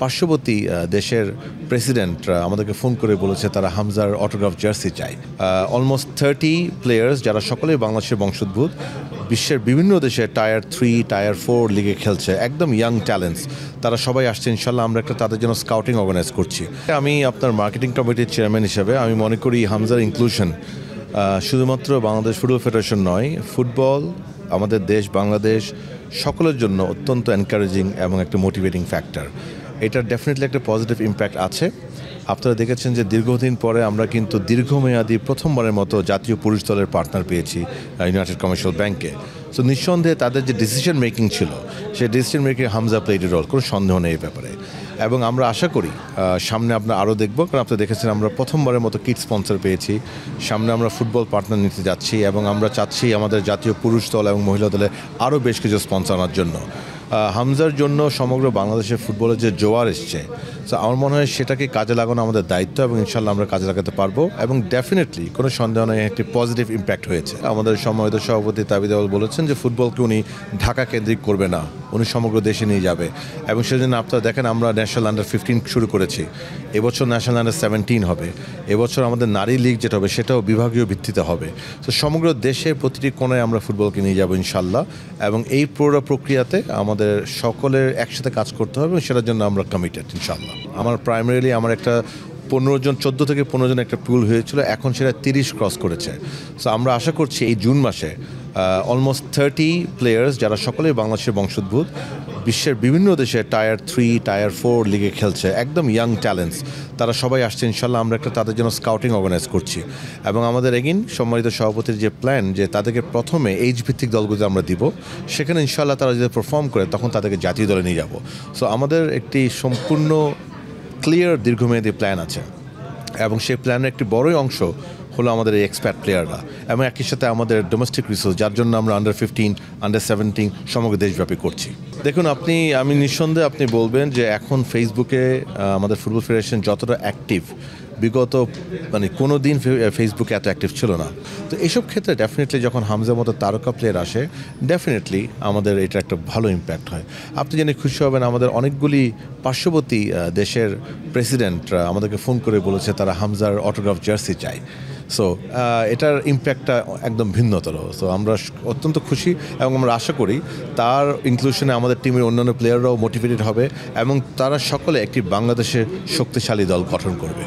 পার্শ্ববর্তী দেশের প্রেসিডেন্টরা আমাদেরকে ফোন করে বলেছে তারা হামজার অটোগ্রাফ জার্সি চায়। অলমোস্ট 30 প্লেয়ার্স যারা সকলেই বাংলাদেশের বংশোদ্ভূত, বিশ্বের বিভিন্ন দেশে টায়ার 3 টায়ার 4 লিগে খেলছে, একদম ইয়াং ট্যালেন্টস, তারা সবাই আসছে। ইনশাল্লাহ আমরা একটা তাদের জন্য স্কাউটিং অর্গানাইজ করছি। আমি আপনার মার্কেটিং কমিটির চেয়ারম্যান হিসেবে আমি মনে করি হামজার ইনক্লুশন শুধুমাত্র বাংলাদেশ ফুটবল ফেডারেশন নয়, ফুটবল আমাদের দেশ বাংলাদেশ সকলের জন্য অত্যন্ত এনকারেজিং এবং একটা মোটিভেটিং ফ্যাক্টর। এটার ডেফিনেটলি একটা পজিটিভ ইম্প্যাক্ট আছে। আপনারা দেখেছেন যে দীর্ঘদিন পরে আমরা কিন্তু দীর্ঘমেয়াদী প্রথমবারের মতো জাতীয় পুরুষ দলের পার্টনার পেয়েছি ইউনাইটেড কমার্শিয়াল ব্যাংকে। সো নিঃসন্দেহে তাদের যে ডিসিশন মেকিং ছিল, সেই decision making Hamza played a role, কোনো সন্দেহ নেই এই ব্যাপারে। এবং আমরা আশা করি সামনে আপনারা আরও দেখব, কারণ আপনারা দেখেছেন আমরা প্রথমবারের মতো কিট স্পন্সর পেয়েছি। সামনে আমরা ফুটবল পার্টনার নিতে যাচ্ছি এবং আমরা চাচ্ছি আমাদের জাতীয় পুরুষ দল এবং মহিলা দলে আরও বেশ কিছু স্পন্সর আনার জন্য। হামজার জন্য সমগ্র বাংলাদেশের ফুটবলের যে জোয়ার এসছে, তো আমার মনে হয় সেটাকে কাজে লাগানো আমাদের দায়িত্ব এবং ইনশাল্লাহ আমরা কাজে লাগাতে পারবো। এবং ডেফিনেটলি কোনো সন্দেহ নেই একটি পজিটিভ ইম্প্যাক্ট হয়েছে। আমাদের সম্মানিত সভাপতি তাবিদ আউয়াল বলেছেন যে ফুটবলকে উনি ঢাকা কেন্দ্রিক করবে না, উনি সমগ্র দেশে নিয়ে যাবে। এবং সেজন্য আপনারা দেখেন আমরা ন্যাশনাল আন্ডার 15 শুরু করেছি, এবছর ন্যাশনাল আন্ডার 17 হবে, এবছর আমাদের নারী লিগ যেটা হবে সেটাও বিভাগীয় ভিত্তিতে হবে। তো সমগ্র দেশে প্রতিটি কোণায় আমরা ফুটবলকে নিয়ে যাবো ইনশাল্লাহ। এবং এই পুরো প্রক্রিয়াতে আমাদের সকলের একসাথে কাজ করতে হবে এবং সেটার জন্য আমরা কমিটেড ইনশাল্লাহ। আমার প্রাইমারিলি আমার একটা 14 থেকে 15 জন একটা পুল হয়েছিল, এখন সেটা 30 ক্রস করেছে। সো আমরা আশা করছি এই জুন মাসে অলমোস্ট 30 প্লেয়ার্স যারা সকলেই বাংলাদেশের বংশোদ্ভূত, বিশ্বের বিভিন্ন দেশে টায়ার 3 টায়ার 4 লিগে খেলছে, একদম ইয়াং ট্যালেন্টস, তারা সবাই আসছে। ইনশাল্লাহ আমরা একটা তাদের জন্য স্কাউটিং অর্গানাইজ করছি। এবং আমাদের এগিন সম্মানিত সভাপতির যে প্ল্যান, যে তাদেরকে প্রথমে এইচ ভিত্তিক দলগুলো আমরা দিব, সেখানে ইনশাল্লাহ তারা যদি পারফর্ম করে তখন তাদেরকে জাতীয় দলে নিয়ে যাব। সো আমাদের একটি সম্পূর্ণ ক্লিয়ার দীর্ঘমেয়াদী প্ল্যান আছে এবং সেই প্ল্যানের একটি বড়ই অংশ হলো আমাদের এই এক্সপার্ট প্লেয়াররা এবং একই সাথে আমাদের ডোমেস্টিক রিসোর্স, যার জন্য আমরা আন্ডার 15 আন্ডার 17 সমগ্র দেশব্যাপী করছি। দেখুন আমি নিঃসন্দেহে আপনি বলবেন যে এখন ফেসবুকে আমাদের ফুটবল ফেডারেশন যতটা অ্যাক্টিভ, বিগত কোনো দিন ফেসবুকে এত অ্যাক্টিভ ছিল না। তো এইসব ক্ষেত্রে ডেফিনেটলি যখন হামজার মতো তারকা প্লেয়ার আসে, ডেফিনেটলি আমাদের এটা একটা ভালো ইম্প্যাক্ট হয়। আপনি জেনে খুশি হবেন আমাদের অনেকগুলি পার্শ্ববর্তী দেশের প্রেসিডেন্টরা আমাদেরকে ফোন করে বলেছে তারা হামজার অটোগ্রাফ জার্সি চায়। সো এটার ইম্প্যাক্টটা একদম ভিন্নতর। সো আমরা অত্যন্ত খুশি এবং আমরা আশা করি তার ইনক্লুশনে আমাদের টিমের অন্যান্য প্লেয়াররাও মোটিভেটেড হবে এবং তারা সকলে একটি বাংলাদেশের শক্তিশালী দল গঠন করবে।